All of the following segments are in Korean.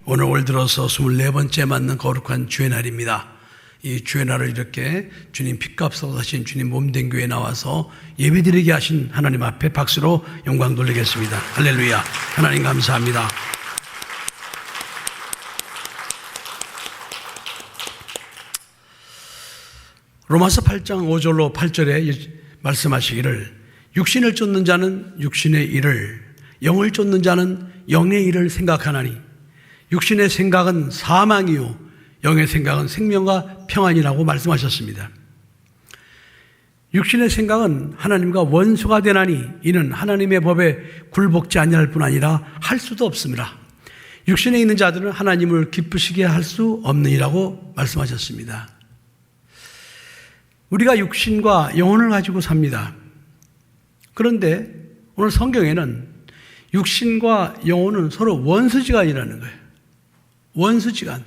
오늘 올 들어서 24번째 맞는 거룩한 주의 날입니다. 이 주의 날을 이렇게 주님 핏값으로 사신 주님 몸된 교회에 나와서 예배드리게 하신 하나님 앞에 박수로 영광 돌리겠습니다. 할렐루야. 하나님 감사합니다. 로마서 8장 5절로 8절에 말씀하시기를 육신을 쫓는 자는 육신의 일을, 영을 쫓는 자는 영의 일을 생각하나니 육신의 생각은 사망이요 영의 생각은 생명과 평안이라고 말씀하셨습니다. 육신의 생각은 하나님과 원수가 되나니 이는 하나님의 법에 굴복지 아니할 뿐 아니라 할 수도 없습니다. 육신에 있는 자들은 하나님을 기쁘시게 할 수 없느니라고 말씀하셨습니다. 우리가 육신과 영혼을 가지고 삽니다. 그런데 오늘 성경에는 육신과 영혼은 서로 원수지간이라는 거예요. 원수지간.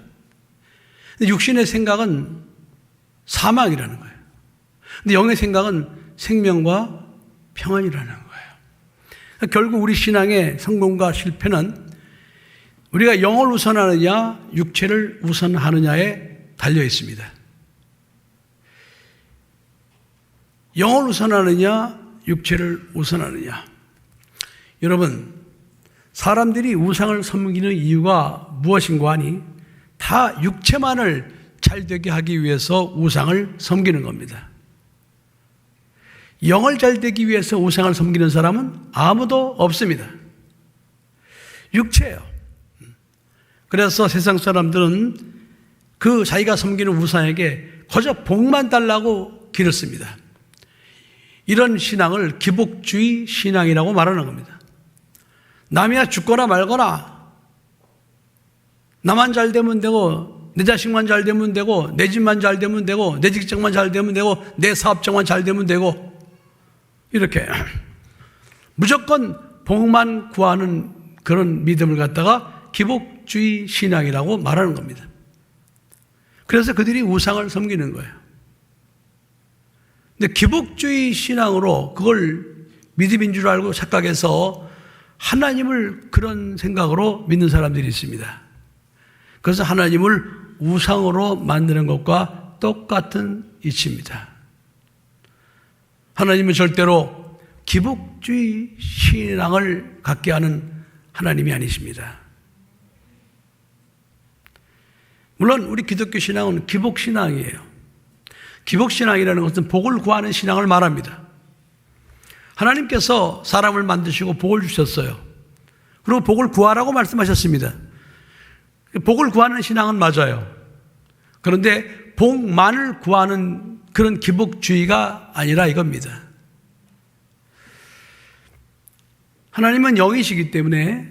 근데 육신의 생각은 사망이라는 거예요. 근데 영의 생각은 생명과 평안이라는 거예요. 결국 우리 신앙의 성공과 실패는 우리가 영을 우선하느냐, 육체를 우선하느냐에 달려 있습니다. 영을 우선하느냐, 육체를 우선하느냐. 여러분, 사람들이 우상을 섬기는 이유가 무엇인가 하니 다 육체만을 잘되게 하기 위해서 우상을 섬기는 겁니다. 영을 잘되기 위해서 우상을 섬기는 사람은 아무도 없습니다. 육체예요. 그래서 세상 사람들은 그 자기가 섬기는 우상에게 거저 복만 달라고 길을 씁니다. 이런 신앙을 기복주의 신앙이라고 말하는 겁니다. 남이야 죽거나 말거나 나만 잘 되면 되고 내 자식만 잘 되면 되고 내 집만 잘 되면 되고 내 직장만 잘 되면 되고 내 사업장만 잘 되면 되고 이렇게 무조건 복만 구하는 그런 믿음을 갖다가 기복주의 신앙이라고 말하는 겁니다. 그래서 그들이 우상을 섬기는 거예요. 근데 기복주의 신앙으로 그걸 믿음인 줄 알고 착각해서 하나님을 그런 생각으로 믿는 사람들이 있습니다. 그래서 하나님을 우상으로 만드는 것과 똑같은 이치입니다. 하나님은 절대로 기복주의 신앙을 갖게 하는 하나님이 아니십니다. 물론 우리 기독교 신앙은 기복신앙이에요. 기복신앙이라는 것은 복을 구하는 신앙을 말합니다. 하나님께서 사람을 만드시고 복을 주셨어요. 그리고 복을 구하라고 말씀하셨습니다. 복을 구하는 신앙은 맞아요. 그런데 복만을 구하는 그런 기복주의가 아니라 이겁니다. 하나님은 영이시기 때문에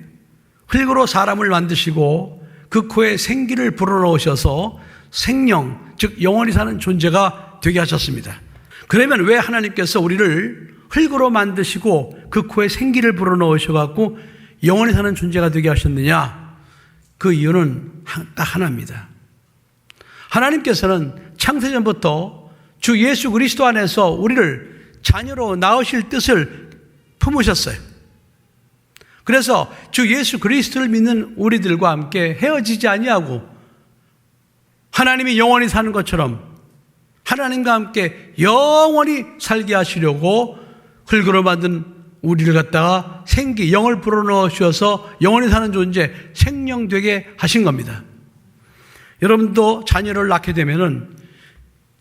흙으로 사람을 만드시고 그 코에 생기를 불어넣으셔서 생명, 즉 영원히 사는 존재가 되게 하셨습니다. 그러면 왜 하나님께서 우리를 흙으로 만드시고 그 코에 생기를 불어넣으셔갖고 영원히 사는 존재가 되게 하셨느냐? 그 이유는 딱 하나입니다. 하나님께서는 창세전부터 주 예수 그리스도 안에서 우리를 자녀로 낳으실 뜻을 품으셨어요. 그래서 주 예수 그리스도를 믿는 우리들과 함께 헤어지지 아니하고 하나님이 영원히 사는 것처럼 하나님과 함께 영원히 살게 하시려고 흙으로 만든 우리를 갖다가 생기, 영을 불어넣어 주셔서 영원히 사는 존재, 생명되게 하신 겁니다. 여러분도 자녀를 낳게 되면은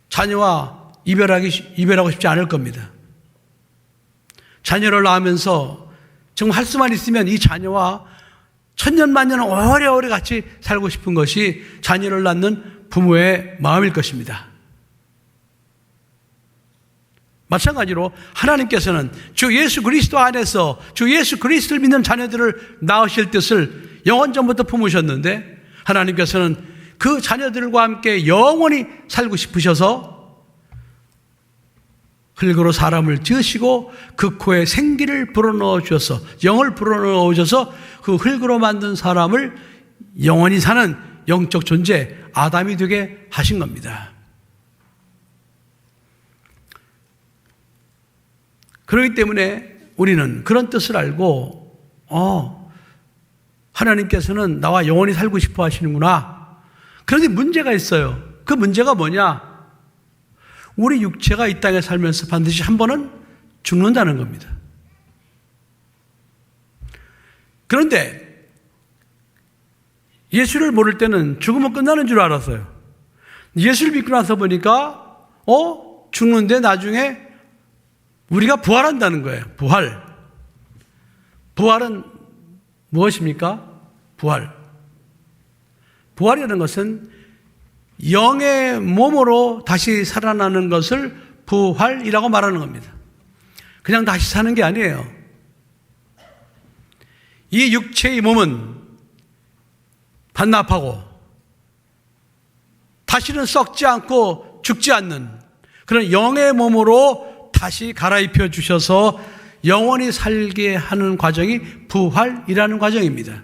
자녀와 이별하고 싶지 않을 겁니다. 자녀를 낳으면서 정말 할 수만 있으면 이 자녀와 천년만년 오래오래 같이 살고 싶은 것이 자녀를 낳는 부모의 마음일 것입니다. 마찬가지로 하나님께서는 주 예수 그리스도 안에서 주 예수 그리스도를 믿는 자녀들을 낳으실 뜻을 영원전부터 품으셨는데 하나님께서는 그 자녀들과 함께 영원히 살고 싶으셔서 흙으로 사람을 지으시고 그 코에 생기를 불어넣어 주셔서 영을 불어넣어 주셔서 그 흙으로 만든 사람을 영원히 사는 영적 존재 아담이 되게 하신 겁니다. 그렇기 때문에 우리는 그런 뜻을 알고 하나님께서는 나와 영원히 살고 싶어 하시는구나. 그런데 문제가 있어요. 그 문제가 뭐냐? 우리 육체가 이 땅에 살면서 반드시 한 번은 죽는다는 겁니다. 그런데 예수를 모를 때는 죽으면 끝나는 줄 알았어요. 예수를 믿고 나서 보니까 죽는데 나중에 우리가 부활한다는 거예요. 부활. 부활은 무엇입니까? 부활. 부활이라는 것은 영의 몸으로 다시 살아나는 것을 부활이라고 말하는 겁니다. 그냥 다시 사는 게 아니에요. 이 육체의 몸은 반납하고 다시는 썩지 않고 죽지 않는 그런 영의 몸으로 다시 갈아입혀 주셔서 영원히 살게 하는 과정이 부활이라는 과정입니다.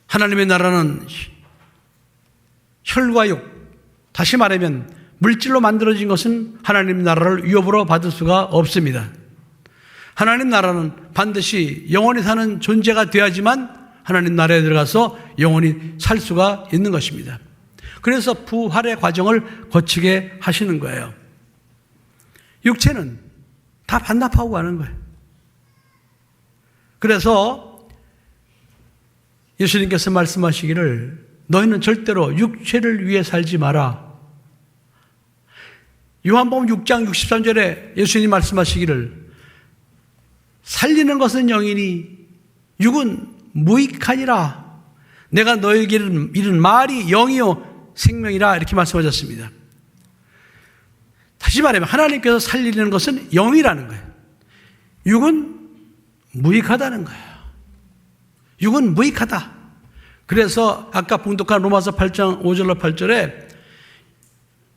하나님의 나라는 혈과 육, 다시 말하면 물질로 만들어진 것은 하나님 나라를 위협으로 받을 수가 없습니다. 하나님 나라는 반드시 영원히 사는 존재가 되어야지만 하나님 나라에 들어가서 영원히 살 수가 있는 것입니다. 그래서 부활의 과정을 거치게 하시는 거예요. 육체는 다 반납하고 가는 거예요. 그래서 예수님께서 말씀하시기를 너희는 절대로 육체를 위해 살지 마라. 요한복음 6장 63절에 예수님이 말씀하시기를 살리는 것은 영이니 육은 무익하니라. 내가 너에게 이른 말이 영이요 생명이라 이렇게 말씀하셨습니다. 다시 말하면 하나님께서 살리는 것은 영이라는 거예요. 육은 무익하다는 거예요. 육은 무익하다. 그래서 아까 봉독한 로마서 8장 5절로 8절에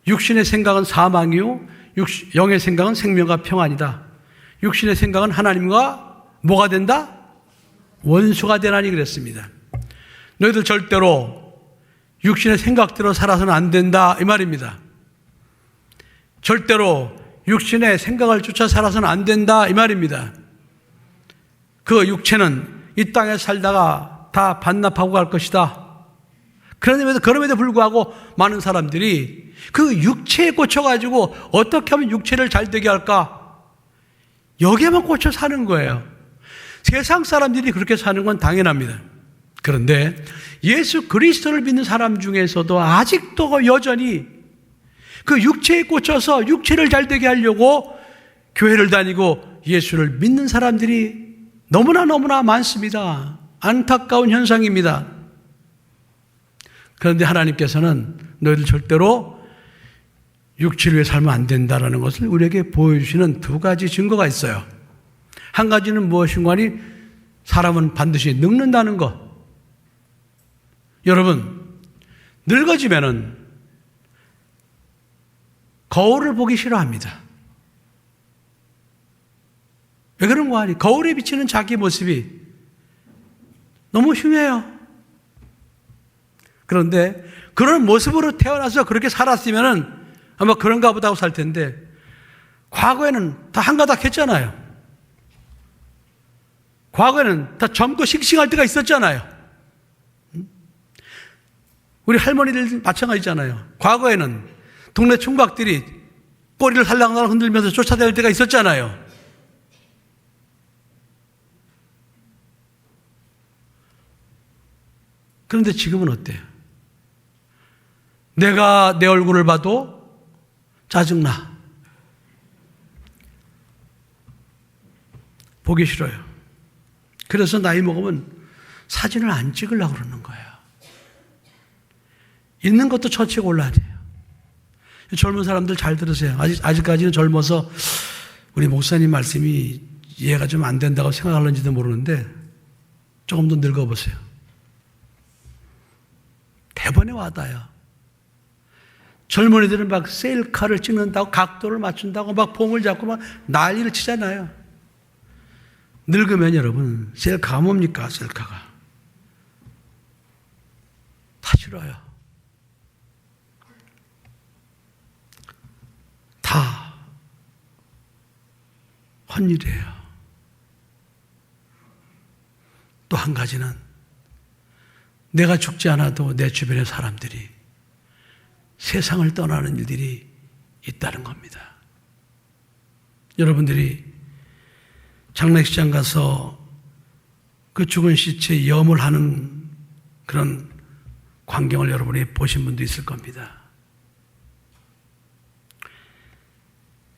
육신의 생각은 사망이요 영의 생각은 생명과 평안이다. 육신의 생각은 하나님과 뭐가 된다? 원수가 되나니 그랬습니다. 너희들 절대로 육신의 생각대로 살아서는 안 된다 이 말입니다. 절대로 육신의 생각을 쫓아 살아서는 안 된다 이 말입니다. 그 육체는 이 땅에 살다가 다 반납하고 갈 것이다. 그럼에도 불구하고 많은 사람들이 그 육체에 꽂혀가지고 어떻게 하면 육체를 잘 되게 할까? 여기에만 꽂혀 사는 거예요. 세상 사람들이 그렇게 사는 건 당연합니다. 그런데 예수 그리스도를 믿는 사람 중에서도 아직도 여전히 그 육체에 꽂혀서 육체를 잘 되게 하려고 교회를 다니고 예수를 믿는 사람들이 너무나 많습니다. 안타까운 현상입니다. 그런데 하나님께서는 너희들 절대로 육체를 위해 살면 안 된다는 것을 우리에게 보여주시는 두 가지 증거가 있어요. 한 가지는 무엇인가 하니 사람은 반드시 늙는다는 것. 여러분, 늙어지면은 거울을 보기 싫어합니다. 왜 그런가 하니 거울에 비치는 자기 모습이 너무 흉해요. 그런데 그런 모습으로 태어나서 그렇게 살았으면은 아마 그런가 보다 하고 살 텐데 과거에는 다 한가닥 했잖아요. 과거에는 다 젊고 싱싱할 때가 있었잖아요. 우리 할머니들 마찬가지잖아요. 과거에는 동네 총각들이 꼬리를 살랑살랑 흔들면서 쫓아다닐 때가 있었잖아요. 그런데 지금은 어때요? 내가 내 얼굴을 봐도 짜증나. 보기 싫어요. 그래서 나이 먹으면 사진을 안 찍으려고 그러는 거예요. 있는 것도 처치에 올라야 돼요. 젊은 사람들 잘 들으세요. 아직까지는 젊어서 우리 목사님 말씀이 이해가 좀 안 된다고 생각하는지도 모르는데 조금 더 늙어보세요. 대번에 와닿아요. 젊은이들은 막 셀카를 찍는다고 각도를 맞춘다고 막 폼을 잡고 막 난리를 치잖아요. 늙으면 여러분 셀카가 뭡니까? 셀카가 다 싫어요. 다 헛일이에요. 한 가지는 내가 죽지 않아도 내 주변의 사람들이 세상을 떠나는 일들이 있다는 겁니다. 여러분들이 장례식장 가서 그 죽은 시체에 염을 하는 그런 광경을 여러분이 보신 분도 있을 겁니다.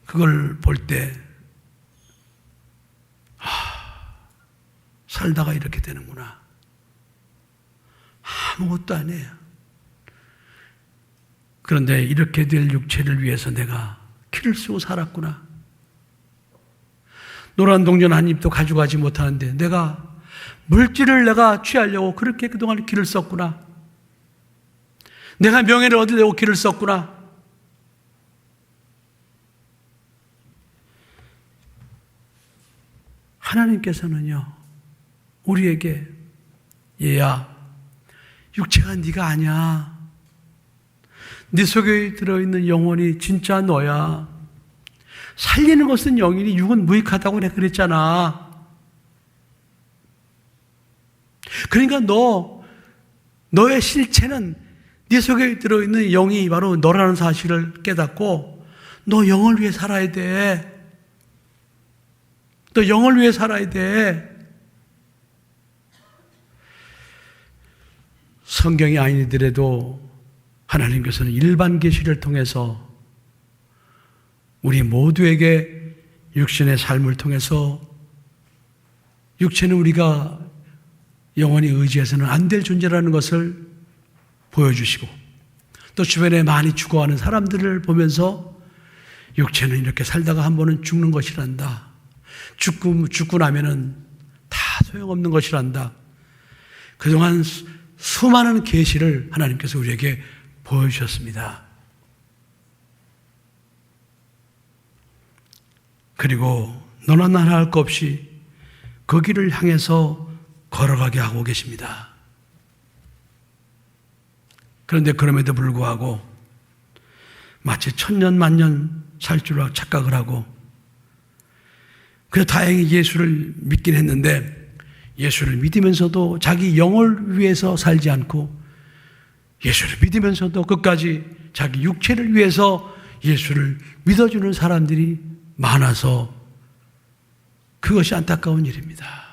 그걸 볼 때 살다가 이렇게 되는구나. 아무것도 아니에요. 그런데 이렇게 될 육체를 위해서 내가 키를 쓰고 살았구나. 노란 동전 한 입도 가져가지 못하는데 내가 물질을 내가 취하려고 그렇게 그동안 길을 썼구나. 내가 명예를 얻으려고 길을 썼구나. 하나님께서는요, 우리에게 얘야, 육체가 네가 아니야. 네 속에 들어있는 영혼이 진짜 너야. 살리는 것은 영이니 육은 무익하다고 내가 그랬잖아. 그러니까 너의 실체는 네 속에 들어있는 영이 바로 너라는 사실을 깨닫고 너 영을 위해 살아야 돼. 너 영을 위해 살아야 돼. 성경이 아니더라도 하나님께서는 일반 계시를 통해서 우리 모두에게 육신의 삶을 통해서 육체는 우리가 영원히 의지해서는 안 될 존재라는 것을 보여주시고 또 주변에 많이 죽어가는 사람들을 보면서 육체는 이렇게 살다가 한 번은 죽는 것이란다. 죽고 나면은 다 소용없는 것이란다. 그동안 수많은 계시를 하나님께서 우리에게 보여주셨습니다. 그리고 너나 나나 할 것 없이 그 길을 향해서 걸어가게 하고 계십니다. 그런데 그럼에도 불구하고 마치 천년 만년 살 줄 착각을 하고 그래서 다행히 예수를 믿긴 했는데 예수를 믿으면서도 자기 영을 위해서 살지 않고 예수를 믿으면서도 끝까지 자기 육체를 위해서 예수를 믿어주는 사람들이 많아서 그것이 안타까운 일입니다.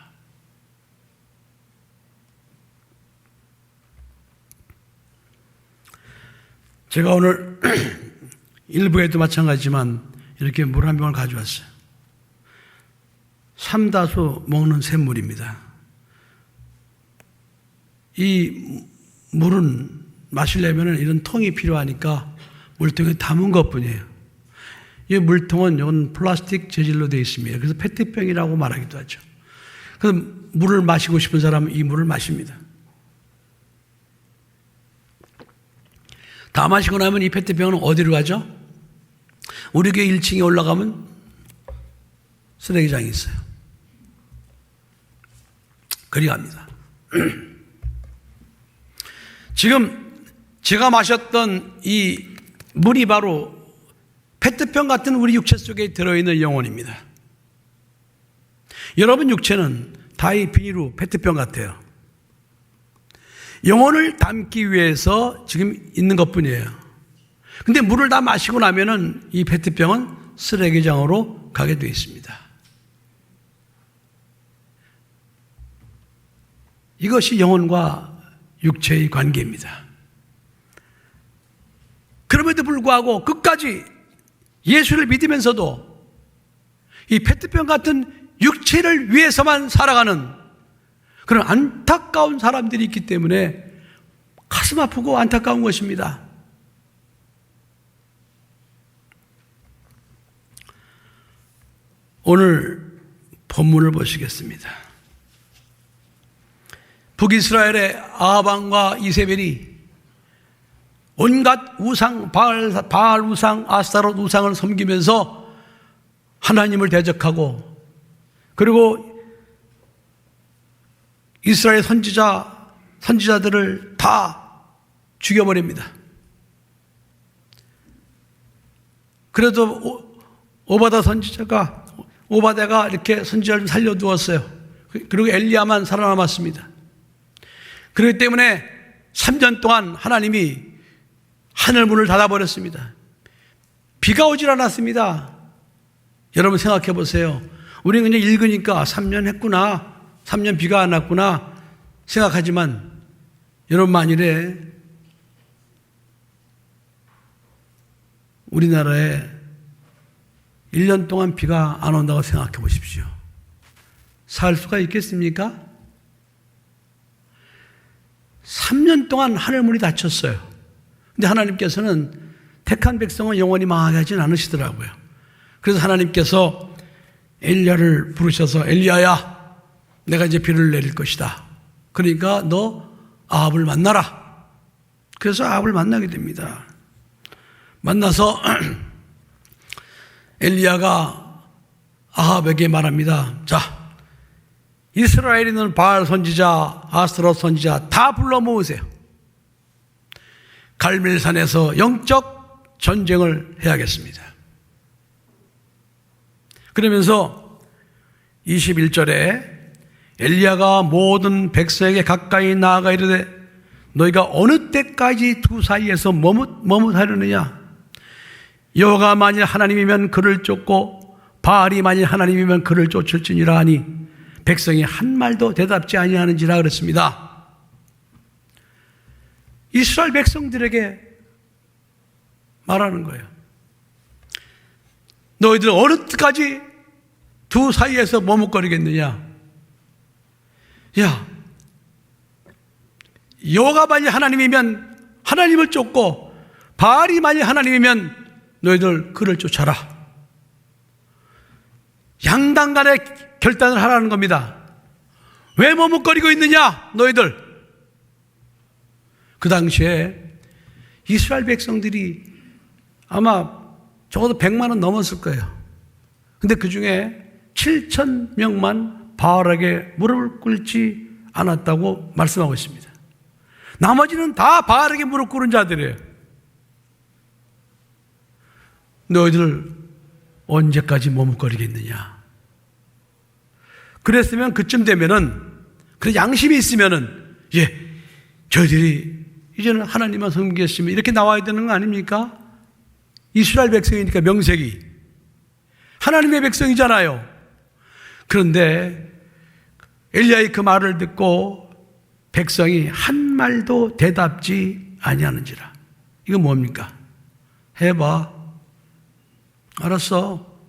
제가 오늘 일부에도 마찬가지지만 이렇게 물 한 병을 가져왔어요. 삼다수 먹는 샘물입니다. 이 물은 마시려면 이런 통이 필요하니까 물통에 담은 것뿐이에요. 이 물통은 이건 플라스틱 재질로 되어 있습니다. 그래서 페트병이라고 말하기도 하죠. 그래서 물을 마시고 싶은 사람은 이 물을 마십니다. 다 마시고 나면 이 페트병은 어디로 가죠? 우리 교회 1층에 올라가면 쓰레기장이 있어요. 그리 갑니다. 지금 제가 마셨던 이 물이 바로 페트병 같은 우리 육체 속에 들어있는 영혼입니다. 여러분 육체는 다 이 비닐로 페트병 같아요. 영혼을 담기 위해서 지금 있는 것뿐이에요. 근데 물을 다 마시고 나면은 이 페트병은 쓰레기장으로 가게 되어 있습니다. 이것이 영혼과 육체의 관계입니다. 그럼에도 불구하고 끝까지 예수를 믿으면서도 이 페트병 같은 육체를 위해서만 살아가는 그런 안타까운 사람들이 있기 때문에 가슴 아프고 안타까운 것입니다. 오늘 본문을 보시겠습니다. 북이스라엘의 아합왕과 이세벨이 온갖 우상, 바알 우상, 아스타롯 우상을 섬기면서 하나님을 대적하고 그리고 이스라엘 선지자들을 다 죽여버립니다. 그래도 오바다가 이렇게 선지자를 살려두었어요. 그리고 엘리야만 살아남았습니다. 그렇기 때문에 3년 동안 하나님이 하늘 문을 닫아버렸습니다. 비가 오질 않았습니다. 여러분 생각해 보세요. 우리는 그냥 읽으니까 3년 했구나, 3년 비가 안 왔구나 생각하지만, 여러분 만일에 우리나라에 1년 동안 비가 안 온다고 생각해 보십시오. 살 수가 있겠습니까? 3년 동안 하늘문이 닫혔어요. 근데 하나님께서는 택한 백성은 영원히 망하게 하진 않으시더라고요. 그래서 하나님께서 엘리야를 부르셔서, 엘리야야, 내가 이제 비를 내릴 것이다. 그러니까 너 아합을 만나라. 그래서 아합을 만나게 됩니다. 만나서 엘리야가 아합에게 말합니다. 자, 이스라엘에 있는 바알 선지자, 아스타롯 선지자 다 불러 모으세요. 갈멜산에서 영적 전쟁을 해야겠습니다. 그러면서 21절에 엘리야가 모든 백성에게 가까이 나아가 이르되 너희가 어느 때까지 두 사이에서 머뭇하려느냐? 여호와가 만일 하나님이면 그를 쫓고 바알이 만일 하나님이면 그를 쫓을지니라 하니 백성이 한 말도 대답지 아니하는지라 그랬습니다. 이스라엘 백성들에게 말하는 거예요. 너희들 어느 때까지 두 사이에서 머뭇거리겠느냐? 야, 여호와가 만일 하나님이면 하나님을 쫓고 바알이 만일 하나님이면 너희들 그를 쫓아라. 양당 간에 결단을 하라는 겁니다. 왜 머뭇거리고 있느냐 너희들. 그 당시에 이스라엘 백성들이 아마 적어도 100만은 넘었을 거예요. 근데 그 중에 7,000명만 바알에게 무릎을 꿇지 않았다고 말씀하고 있습니다. 나머지는 다 바알에게 무릎 꿇은 자들이에요. 너희들 언제까지 머뭇거리겠느냐? 그랬으면 그쯤 되면은, 그래 양심이 있으면은, 저희들이 이제는 하나님만 섬기겠으면 이렇게 나와야 되는 거 아닙니까? 이스라엘 백성이니까 명색이 하나님의 백성이잖아요. 그런데 엘리야의 그 말을 듣고 백성이 한 말도 대답지 아니하는지라. 이거 뭡니까? 해봐. 알았어.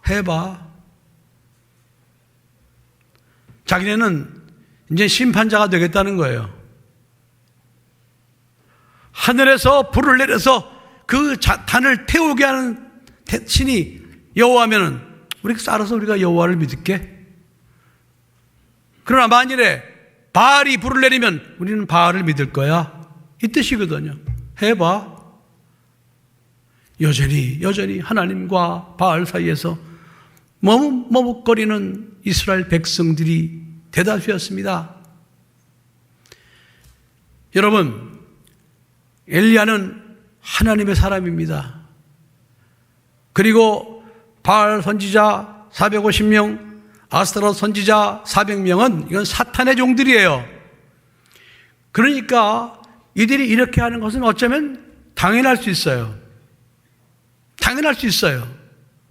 해봐. 자기네는 이제 심판자가 되겠다는 거예요. 하늘에서 불을 내려서 그 단을 태우게 하는 신이 여호와면은 우리가 알아서 우리가 여호와를 믿을게. 그러나 만일에 바알이 불을 내리면 우리는 바알을 믿을 거야. 이 뜻이거든요. 해봐. 여전히 하나님과 바알 사이에서 머뭇거리는 이스라엘 백성들이 대다수였습니다. 여러분, 엘리야는 하나님의 사람입니다. 그리고 바알 선지자 450명, 아스타롯 선지자 400명은 이건 사탄의 종들이에요. 그러니까 이들이 이렇게 하는 것은 어쩌면 당연할 수 있어요. 당연할 수 있어요.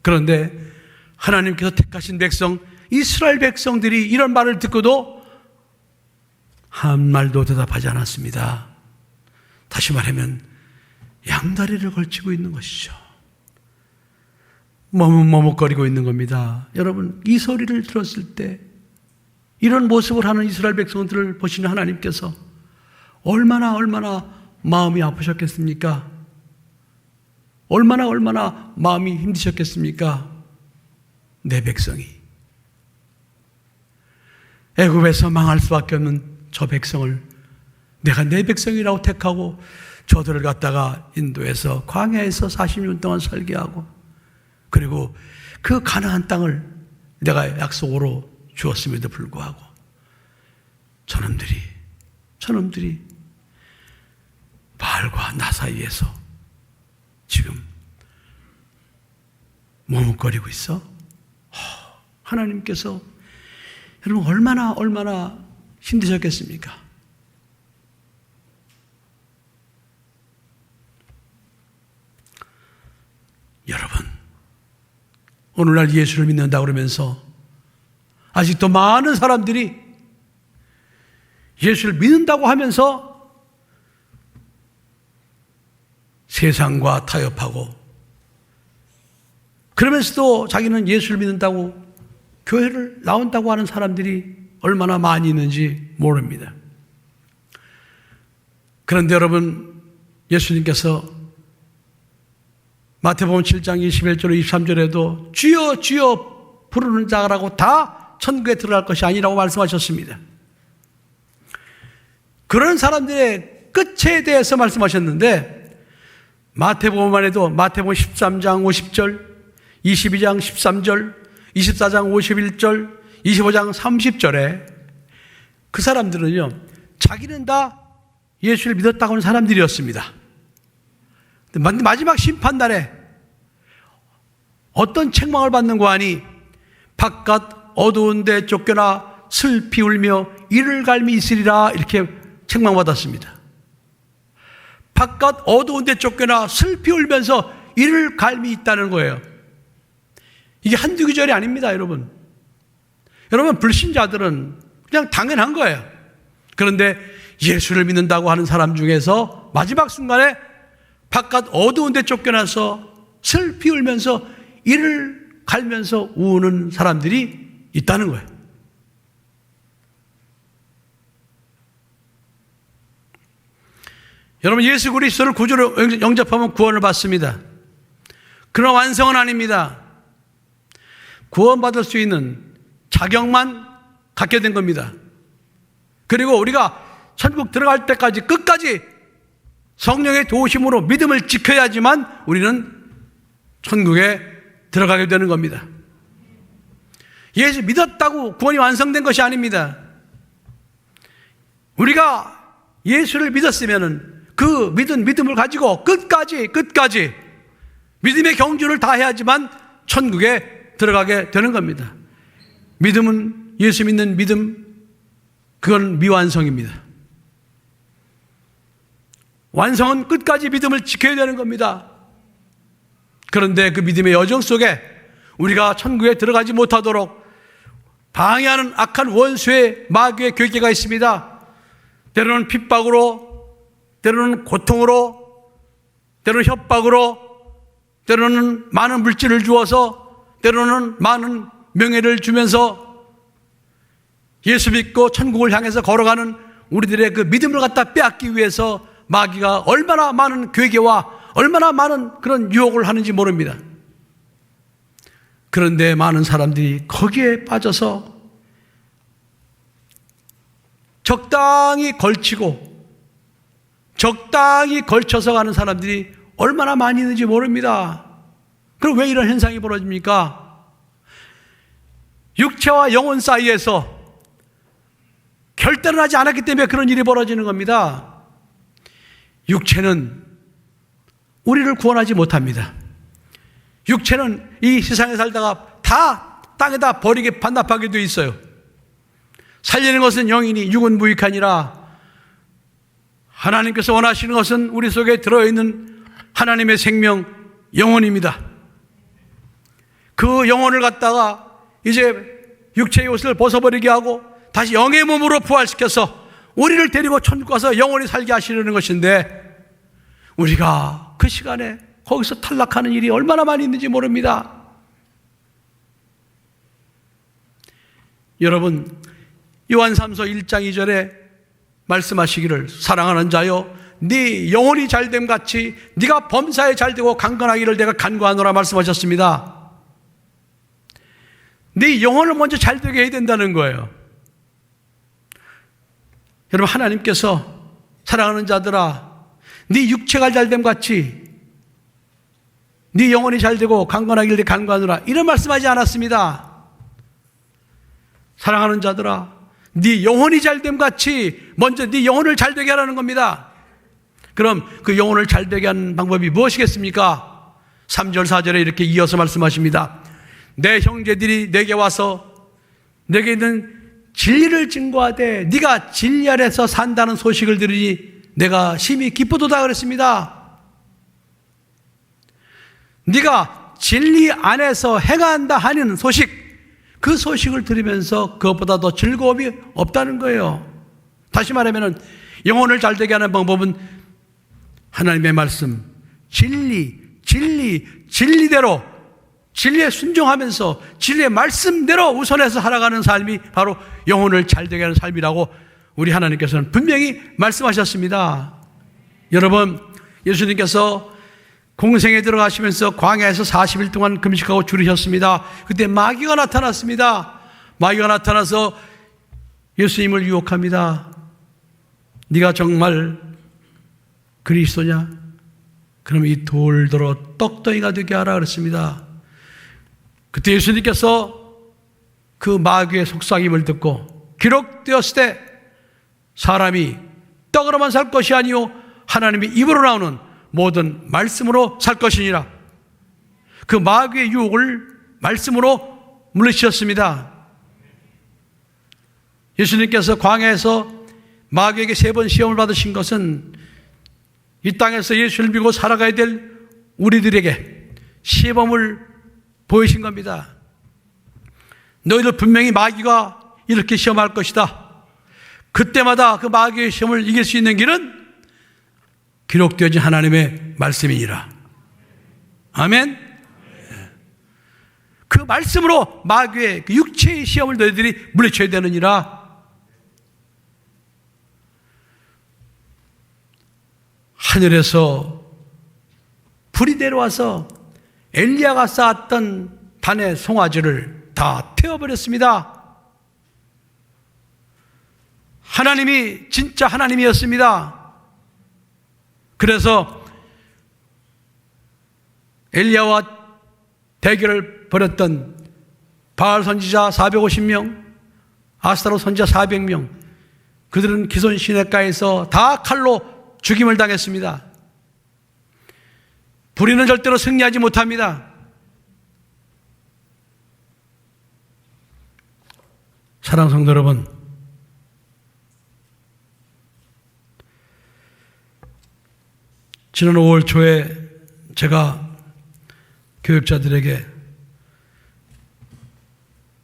그런데 하나님께서 택하신 백성, 이스라엘 백성들이 이런 말을 듣고도 한 말도 대답하지 않았습니다. 다시 말하면 양다리를 걸치고 있는 것이죠. 머뭇거리고 있는 겁니다. 여러분, 이 소리를 들었을 때 이런 모습을 하는 이스라엘 백성들을 보시는 하나님께서 얼마나 마음이 아프셨겠습니까? 얼마나 마음이 힘드셨겠습니까? 내 백성이 애굽에서 망할 수밖에 없는 저 백성을 내가 내 백성이라고 택하고 저들을 갖다가 인도에서 광야에서 40년 동안 설계하고 그리고 그 가나안 땅을 내가 약속으로 주었음에도 불구하고 저놈들이 바알과 나 사이에서 지금 머뭇거리고 있어. 하나님께서 여러분 얼마나 힘드셨겠습니까? 여러분, 오늘날 예수를 믿는다 그러면서 아직도 많은 사람들이 예수를 믿는다고 하면서 세상과 타협하고, 그러면서도 자기는 예수를 믿는다고 교회를 나온다고 하는 사람들이 얼마나 많이 있는지 모릅니다. 그런데 여러분, 예수님께서 마태복음 7장 21절 23절에도 주여 주여 부르는 자라고 다 천국에 들어갈 것이 아니라고 말씀하셨습니다. 그런 사람들의 끝에 대해서 말씀하셨는데, 마태복음만 해도 마태복음 13장 50절, 22장 13절, 24장 51절, 25장 30절에 그 사람들은요, 자기는 다 예수를 믿었다고 하는 사람들이었습니다. 마지막 심판날에 어떤 책망을 받는 거 아니, 바깥 어두운 데 쫓겨나 슬피 울며 이를 갈미 있으리라, 이렇게 책망받았습니다. 바깥 어두운 데 쫓겨나 슬피 울면서 이를 갈미 있다는 거예요. 이게 한두 구절이 아닙니다, 여러분. 여러분, 불신자들은 그냥 당연한 거예요. 그런데 예수를 믿는다고 하는 사람 중에서 마지막 순간에 바깥 어두운 데 쫓겨나서 슬피 울면서 이를 갈면서 우는 사람들이 있다는 거예요. 여러분, 예수 그리스도를 구주로 영접하면 구원을 받습니다. 그러나 완성은 아닙니다. 구원받을 수 있는 자격만 갖게 된 겁니다. 그리고 우리가 천국 들어갈 때까지 끝까지 성령의 도우심으로 믿음을 지켜야지만 우리는 천국에 들어가게 되는 겁니다. 예수 믿었다고 구원이 완성된 것이 아닙니다. 우리가 예수를 믿었으면 그 믿음을 가지고 끝까지 믿음의 경주를 다해야지만 천국에 들어가게 되는 겁니다. 믿음은, 예수 믿는 믿음, 그건 미완성입니다. 완성은 끝까지 믿음을 지켜야 되는 겁니다. 그런데 그 믿음의 여정 속에 우리가 천국에 들어가지 못하도록 방해하는 악한 원수의 마귀의 괴계가 있습니다. 때로는 핍박으로, 때로는 고통으로, 때로는 협박으로, 때로는 많은 물질을 주어서, 때로는 많은 명예를 주면서 예수 믿고 천국을 향해서 걸어가는 우리들의 그 믿음을 갖다 빼앗기 위해서 마귀가 얼마나 많은 괴계와 얼마나 많은 그런 유혹을 하는지 모릅니다. 그런데 많은 사람들이 거기에 빠져서 적당히 걸쳐서 가는 사람들이 얼마나 많이 있는지 모릅니다. 그럼 왜 이런 현상이 벌어집니까? 육체와 영혼 사이에서 결단을 하지 않았기 때문에 그런 일이 벌어지는 겁니다. 육체는 우리를 구원하지 못합니다. 육체는 이 세상에 살다가 다 땅에다 버리게 반납하게 되어 있어요. 살리는 것은 영이니 육은 무익하니라. 하나님께서 원하시는 것은 우리 속에 들어있는 하나님의 생명, 영혼입니다. 그 영혼을 갖다가 이제 육체의 옷을 벗어버리게 하고 다시 영의 몸으로 부활시켜서 우리를 데리고 천국 가서 영원히 살게 하시려는 것인데, 우리가 그 시간에 거기서 탈락하는 일이 얼마나 많이 있는지 모릅니다. 여러분, 요한삼서 1장 2절에 말씀하시기를, 사랑하는 자여 네 영혼이 잘됨 같이 네가 범사에 잘되고 강건하기를 내가 간구하노라 말씀하셨습니다. 네 영혼을 먼저 잘되게 해야 된다는 거예요. 여러분, 하나님께서 사랑하는 자들아 네 육체가 잘됨 같이 네 영혼이 잘되고 강건하기를 간구하노라, 이런 말씀하지 않았습니다. 사랑하는 자들아 네 영혼이 잘됨 같이 먼저 네 영혼을 잘되게 하라는 겁니다. 그럼 그 영혼을 잘되게 하는 방법이 무엇이겠습니까? 3절 4절에 이렇게 이어서 말씀하십니다. 내 형제들이 내게 와서 내게 있는 진리를 증거하되 네가 진리 아래서 산다는 소식을 들으니 내가 심히 기쁘도다 그랬습니다. 네가 진리 안에서 행한다 하는 소식, 그 소식을 들으면서 그것보다 더 즐거움이 없다는 거예요. 다시 말하면 영혼을 잘되게 하는 방법은 하나님의 말씀, 진리대로, 진리에 순종하면서 진리의 말씀대로 우선해서 살아가는 삶이 바로 영혼을 잘되게 하는 삶이라고 우리 하나님께서는 분명히 말씀하셨습니다. 여러분, 예수님께서 공생에 들어가시면서 광야에서 40일 동안 금식하고 줄이셨습니다. 그때 마귀가 나타났습니다. 마귀가 나타나서 예수님을 유혹합니다. 네가 정말 그리스도냐? 그럼 이 돌들어 떡덩이가 되게 하라 그랬습니다. 그때 예수님께서 그 마귀의 속삭임을 듣고 기록되었을 때 사람이 떡으로만 살 것이 아니요 하나님의 입으로 나오는 모든 말씀으로 살 것이니라. 그 마귀의 유혹을 말씀으로 물리치셨습니다. 예수님께서 광야에서 마귀에게 3번 시험을 받으신 것은 이 땅에서 예수를 믿고 살아가야 될 우리들에게 시험을 보이신 겁니다. 너희들 분명히 마귀가 이렇게 시험할 것이다. 그때마다 그 마귀의 시험을 이길 수 있는 길은 기록되어진 하나님의 말씀이니라. 아멘. 그 말씀으로 마귀의 그 육체의 시험을 너희들이 물리쳐야 되느니라. 하늘에서 불이 내려와서 엘리야가 쌓았던 단의 송아지를 다 태워버렸습니다. 하나님이 진짜 하나님이었습니다. 그래서 엘리야와 대결을 벌였던 바알 선지자 450명, 아스타롯 선지자 400명, 그들은 기손 시냇가에서 다 칼로 죽임을 당했습니다. 불의는 절대로 승리하지 못합니다. 사랑하는 성도 여러분, 지난 5월 초에 제가 교육자들에게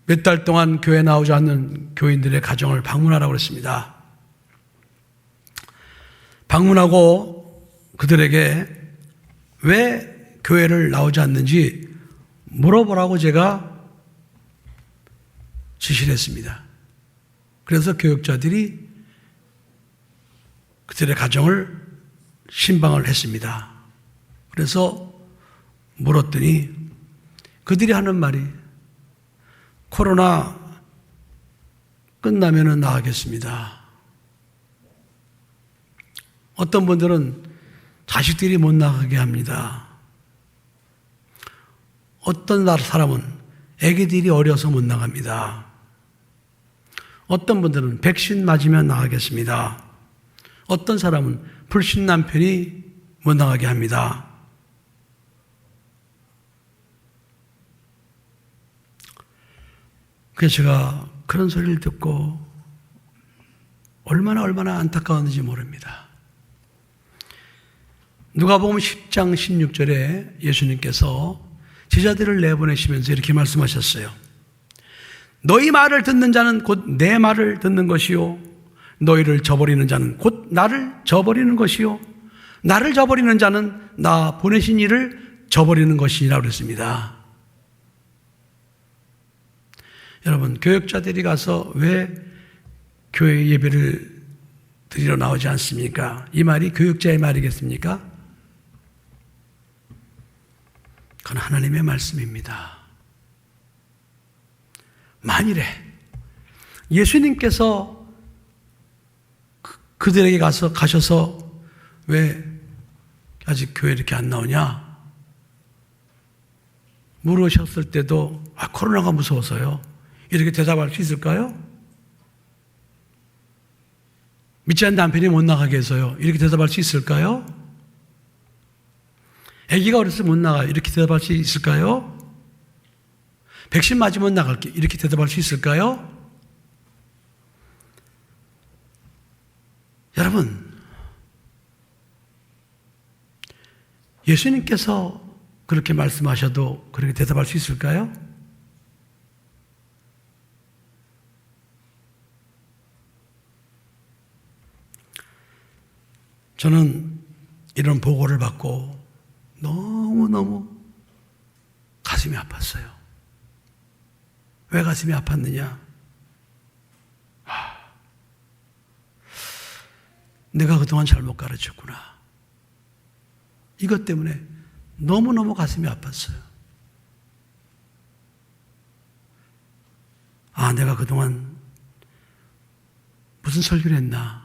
몇 달 동안 교회에 나오지 않는 교인들의 가정을 방문하라고 그랬습니다. 방문하고 그들에게 왜 교회를 나오지 않는지 물어보라고 제가 지시를 했습니다. 그래서 교육자들이 그들의 가정을 신방을 했습니다. 그래서 물었더니 그들이 하는 말이 코로나 끝나면은 나가겠습니다. 어떤 분들은 자식들이 못 나가게 합니다. 어떤 사람은 아기들이 어려서 못 나갑니다. 어떤 분들은 백신 맞으면 나가겠습니다. 어떤 사람은 불신 남편이 못 나가게 합니다. 그래서 제가 그런 소리를 듣고 얼마나 안타까웠는지 모릅니다. 누가복음 10장 16절에 예수님께서 제자들을 내보내시면서 이렇게 말씀하셨어요. 너희 말을 듣는 자는 곧 내 말을 듣는 것이요, 너희를 저버리는 자는 곧 나를 저버리는 것이요, 나를 저버리는 자는 나 보내신 이를 저버리는 것이라고 그랬습니다. 여러분, 교육자들이 가서 왜 교회 예배를 드리러 나오지 않습니까? 이 말이 교육자의 말이겠습니까? 그건 하나님의 말씀입니다. 만일에 예수님께서 그들에게 가셔서 왜 아직 교회 이렇게 안 나오냐? 물으셨을 때도 코로나가 무서워서요. 이렇게 대답할 수 있을까요? 믿지 않는 남편이 못 나가게 해서요. 이렇게 대답할 수 있을까요? 아기가 어려서 못 나가요. 이렇게 대답할 수 있을까요? 백신 맞으면 나갈게. 이렇게 대답할 수 있을까요? 여러분, 예수님께서 그렇게 말씀하셔도 그렇게 대답할 수 있을까요? 저는 이런 보고를 받고 너무너무 가슴이 아팠어요. 왜 가슴이 아팠느냐? 내가 그동안 잘못 가르쳤구나. 이것 때문에 너무너무 가슴이 아팠어요. 내가 그동안 무슨 설교를 했나.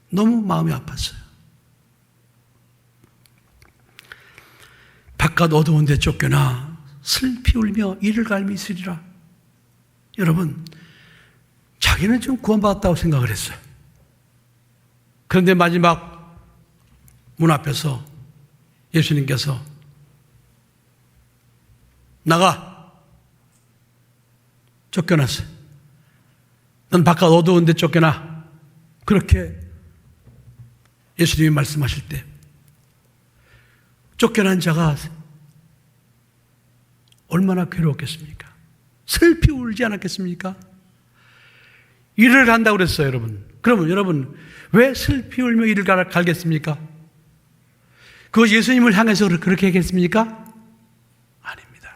너무 마음이 아팠어요. 바깥 어두운 데 쫓겨나 슬피 울며 이를 갈미 있으리라. 여러분, 자기는 좀 구원받았다고 생각을 했어요. 그런데 마지막 문 앞에서 예수님께서 나가! 쫓겨났어요. 넌 바깥 어두운 데 쫓겨나. 그렇게 예수님이 말씀하실 때 쫓겨난 자가 얼마나 괴로웠겠습니까? 슬피 울지 않았겠습니까? 이를 간다고 그랬어요, 여러분. 그러면 여러분, 왜 슬피 울며 이를 갈겠습니까? 그것이 예수님을 향해서 그렇게 하겠습니까? 아닙니다.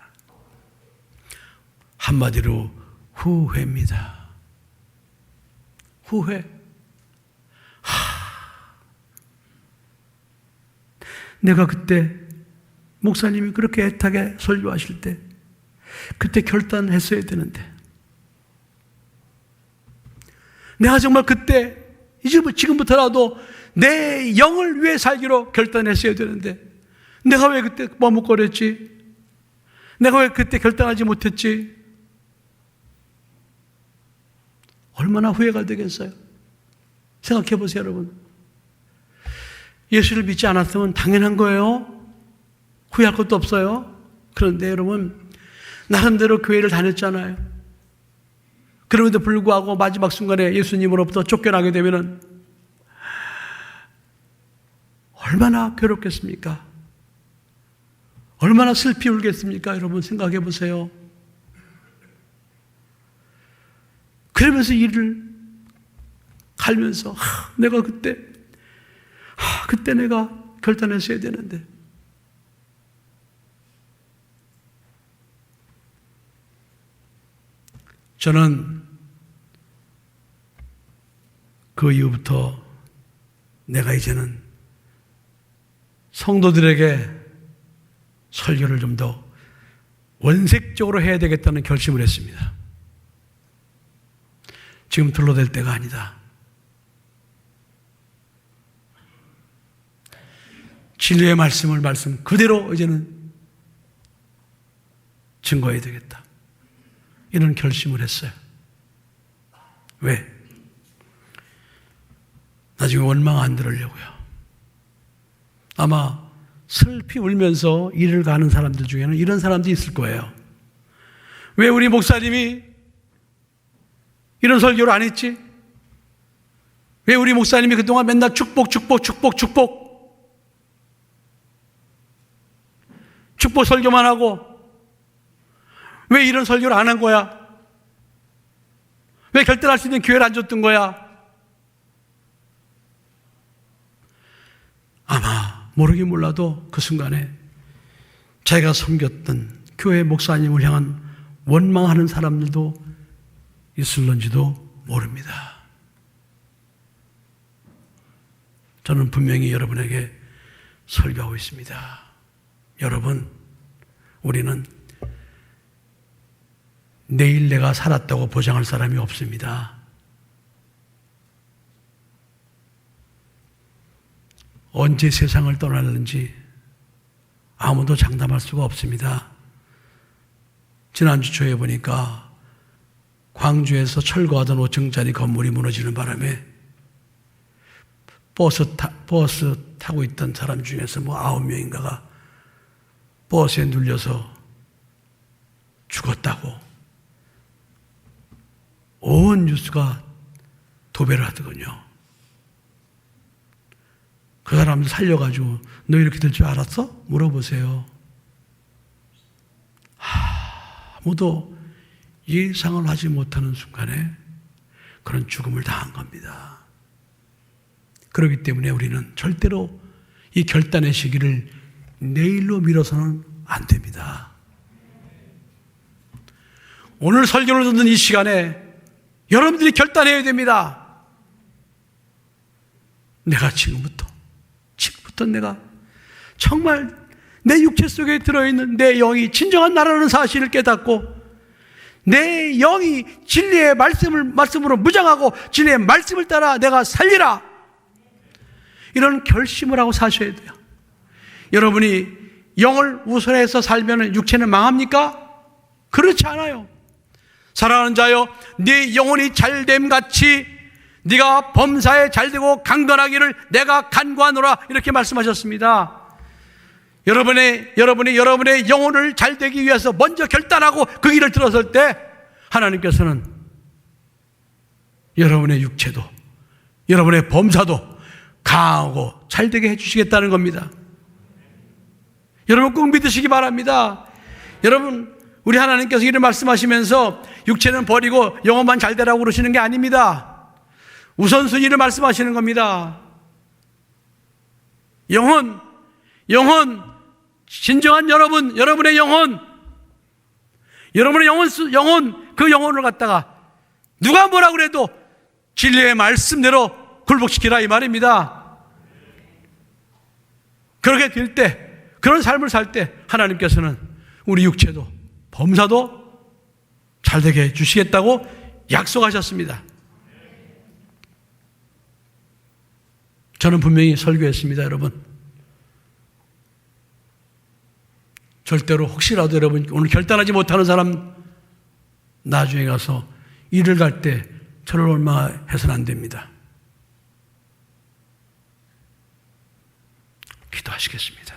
한마디로 후회입니다. 후회. 내가 그때 목사님이 그렇게 애타게 설교하실 때 그때 결단했어야 되는데, 내가 정말 그때 지금부터라도 내 영을 위해 살기로 결단했어야 되는데 내가 왜 그때 머뭇거렸지? 내가 왜 그때 결단하지 못했지? 얼마나 후회가 되겠어요? 생각해 보세요, 여러분. 예수를 믿지 않았으면 당연한 거예요. 후회할 것도 없어요. 그런데 여러분, 나름대로 교회를 다녔잖아요. 그럼에도 불구하고 마지막 순간에 예수님으로부터 쫓겨나게 되면은 얼마나 괴롭겠습니까? 얼마나 슬피 울겠습니까? 여러분 생각해 보세요. 그러면서 이를 갈면서 내가 그때 내가 결단했어야 되는데, 저는 그 이후부터 내가 이제는 성도들에게 설교를 좀 더 원색적으로 해야 되겠다는 결심을 했습니다. 지금 둘러댈 때가 아니다. 진리의 말씀을 말씀 그대로 이제는 증거해야 되겠다. 이런 결심을 했어요. 왜? 나중에 원망 안 들으려고요. 아마 슬피 울면서 일을 가는 사람들 중에는 이런 사람들이 있을 거예요. 왜 우리 목사님이 이런 설교를 안 했지? 왜 우리 목사님이 그동안 맨날 축복 설교만 하고 왜 이런 설교를 안 한 거야? 왜 결단할 수 있는 기회를 안 줬던 거야? 아마 모르긴 몰라도 그 순간에 자기가 섬겼던 교회 목사님을 향한 원망하는 사람들도 있을런지도 모릅니다. 저는 분명히 여러분에게 설교하고 있습니다. 여러분, 우리는 내일 내가 살았다고 보장할 사람이 없습니다. 언제 세상을 떠나는지 아무도 장담할 수가 없습니다. 지난주 초에 보니까 광주에서 철거하던 5층짜리 건물이 무너지는 바람에 버스 타고 있던 사람 중에서 9명인가가 버스에 눌려서 죽었다고. 온 뉴스가 도배를 하더군요. 그 사람들 살려가지고 너 이렇게 될 줄 알았어? 물어보세요. 아무도 예상을 하지 못하는 순간에 그런 죽음을 당한 겁니다. 그렇기 때문에 우리는 절대로 이 결단의 시기를 내일로 미뤄서는 안 됩니다. 오늘 설교를 듣는 이 시간에 여러분들이 결단해야 됩니다. 내가 지금부터 내가 정말 내 육체 속에 들어있는 내 영이 진정한 나라는 사실을 깨닫고 내 영이 진리의 말씀으로 무장하고 진리의 말씀을 따라 내가 살리라, 이런 결심을 하고 사셔야 돼요. 여러분이 영을 우선해서 살면 육체는 망합니까? 그렇지 않아요. 사랑하는 자여, 네 영혼이 잘됨 같이 네가 범사에 잘되고 강건하기를 내가 간구하노라, 이렇게 말씀하셨습니다. 여러분의 영혼을 잘되기 위해서 먼저 결단하고 그 길을 들어설 때 하나님께서는 여러분의 육체도 여러분의 범사도 강하고 잘되게 해주시겠다는 겁니다. 여러분 꼭 믿으시기 바랍니다. 여러분, 우리 하나님께서 이를 말씀하시면서 육체는 버리고 영혼만 잘되라고 그러시는 게 아닙니다. 우선순위를 말씀하시는 겁니다. 영혼, 진정한 여러분의 영혼, 그 영혼을 갖다가 누가 뭐라 그래도 진리의 말씀대로 굴복시키라, 이 말입니다. 그렇게 될 때, 그런 삶을 살 때 하나님께서는 우리 육체도 범사도 잘되게 해주시겠다고 약속하셨습니다. 저는 분명히 설교했습니다, 여러분. 절대로 혹시라도 여러분 오늘 결단하지 못하는 사람 나중에 가서 일을 갈 때 저를 원망해서는 안 됩니다. 기도하시겠습니다.